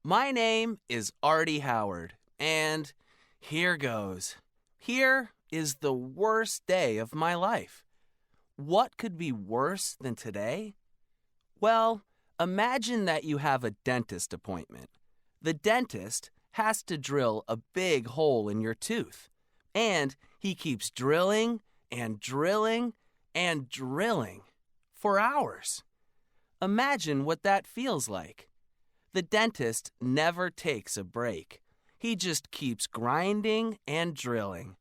My name is Artie Howard, and here goes. Here is the worst day of my life. What could be worse than today? Well, imagine that you have a dentist appointment. The dentist has to drill a big hole in your tooth, and he keeps drilling and drilling and drilling for hours. Imagine what that feels like. The dentist never takes a break. He just keeps grinding and drilling,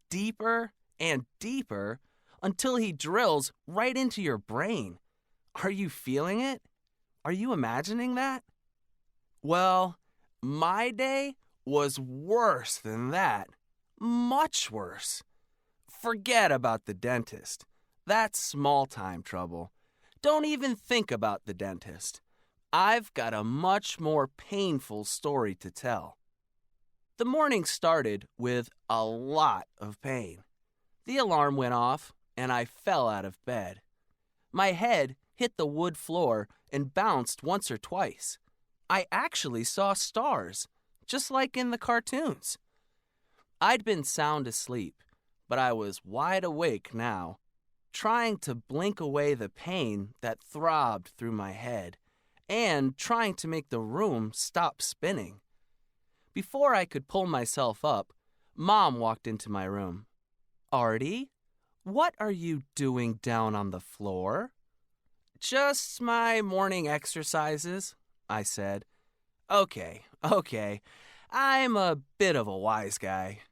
deeper and deeper, until he drills right into your brain. Are you feeling it? Are you imagining that? Well, my day was worse than that. Much worse. Forget about the dentist. That's small-time trouble. Don't even think about the dentist. I've got a much more painful story to tell. The morning started with a lot of pain. The alarm went off, and I fell out of bed. My head hit the wood floor and bounced once or twice. I actually saw stars, just like in the cartoons. I'd been sound asleep, but I was wide awake now, trying to blink away the pain that throbbed through my head, and trying to make the room stop spinning. Before I could pull myself up, Mom walked into my room. "Artie, what are you doing down on the floor?" "Just my morning exercises," I said. Okay. I'm a bit of a wise guy.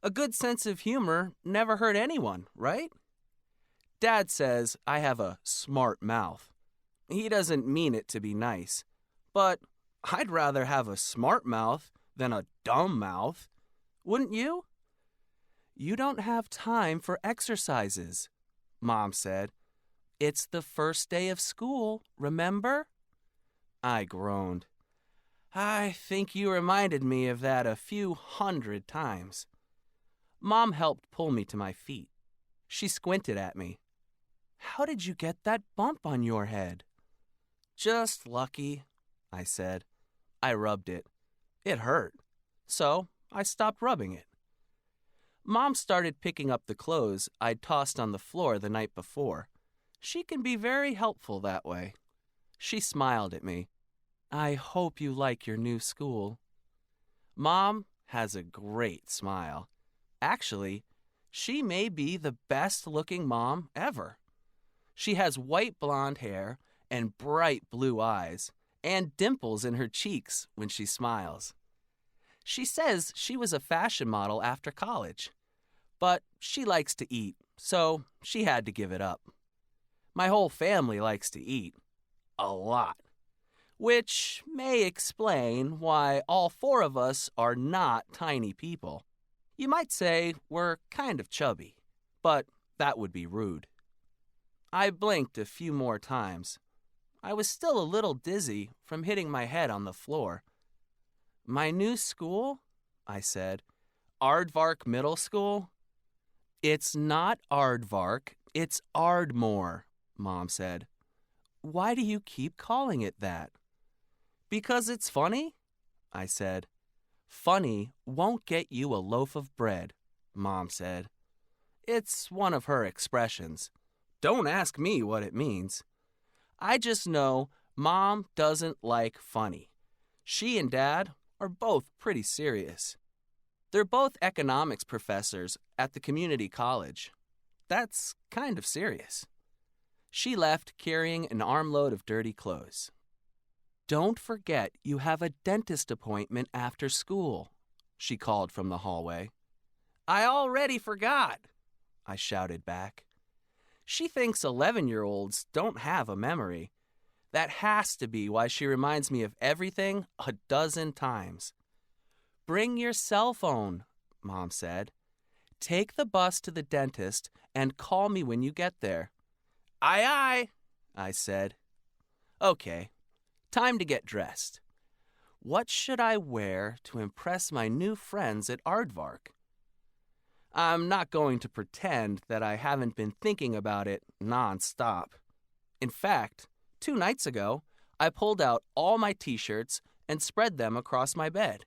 A good sense of humor never hurt anyone, right? Dad says I have a smart mouth. He doesn't mean it to be nice, but I'd rather have a smart mouth than a dumb mouth. Wouldn't you? "You don't have time for exercises," Mom said. "It's the first day of school, remember?" I groaned. I think you reminded me of that a few 100 times. Mom helped pull me to my feet. She squinted at me. "How did you get that bump on your head?" "Just lucky," I said. I rubbed it. It hurt, so I stopped rubbing it. Mom started picking up the clothes I'd tossed on the floor the night before. She can be very helpful that way. She smiled at me. "I hope you like your new school." Mom has a great smile. Actually, she may be the best-looking mom ever. She has white blonde hair and bright blue eyes and dimples in her cheeks when she smiles. She says she was a fashion model after college, but she likes to eat, so she had to give it up. My whole family likes to eat. A lot. Which may explain why all four of us are not tiny people. You might say we're kind of chubby, but that would be rude. I blinked a few more times. I was still a little dizzy from hitting my head on the floor. "My new school?" I said. "Aardvark Middle School?" "It's not Aardvark, it's Ardmore," Mom said. "Why do you keep calling it that?" "Because it's funny," I said. "Funny won't get you a loaf of bread," Mom said. It's one of her expressions. Don't ask me what it means. I just know Mom doesn't like funny. She and Dad are both pretty serious. They're both economics professors at the community college. That's kind of serious. She left carrying an armload of dirty clothes. "Don't forget you have a dentist appointment after school," she called from the hallway. "I already forgot," I shouted back. She thinks 11-year-olds don't have a memory. That has to be why she reminds me of everything a dozen times. "Bring your cell phone," Mom said. "Take the bus to the dentist and call me when you get there." "Aye, aye," I said. Okay. Time to get dressed. What should I wear to impress my new friends at Aardvark? I'm not going to pretend that I haven't been thinking about it nonstop. In fact, 2 nights ago, I pulled out all my t-shirts and spread them across my bed.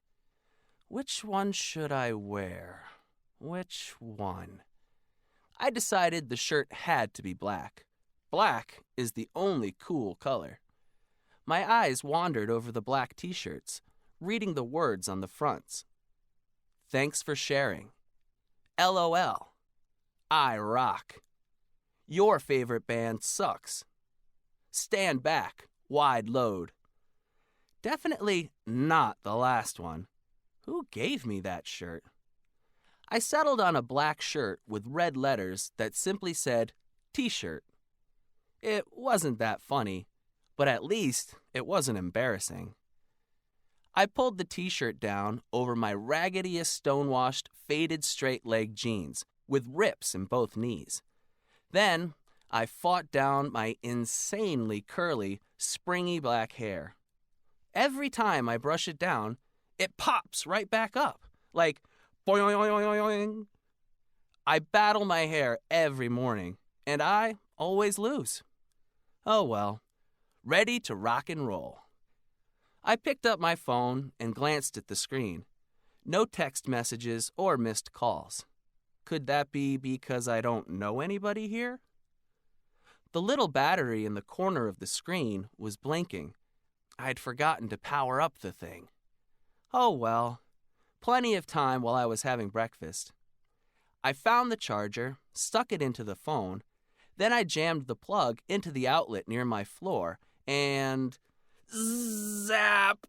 Which one should I wear? Which one? I decided the shirt had to be black. Black is the only cool color. My eyes wandered over the black t-shirts, reading the words on the fronts. Thanks for sharing. LOL. I rock. Your favorite band sucks. Stand back. Wide load. Definitely not the last one. Who gave me that shirt? I settled on a black shirt with red letters that simply said, T-shirt. It wasn't that funny, but at least it wasn't embarrassing. I pulled the t-shirt down over my raggediest stonewashed, faded straight-leg jeans with rips in both knees. Then I fought down my insanely curly, springy black hair. Every time I brush it down, it pops right back up, like boing. I battle my hair every morning, and I always lose. Oh well, ready to rock and roll. I picked up my phone and glanced at the screen. No text messages or missed calls. Could that be because I don't know anybody here? The little battery in the corner of the screen was blinking. I'd forgotten to power up the thing. Oh well, plenty of time while I was having breakfast. I found the charger, stuck it into the phone, then I jammed the plug into the outlet near my floor, and zap!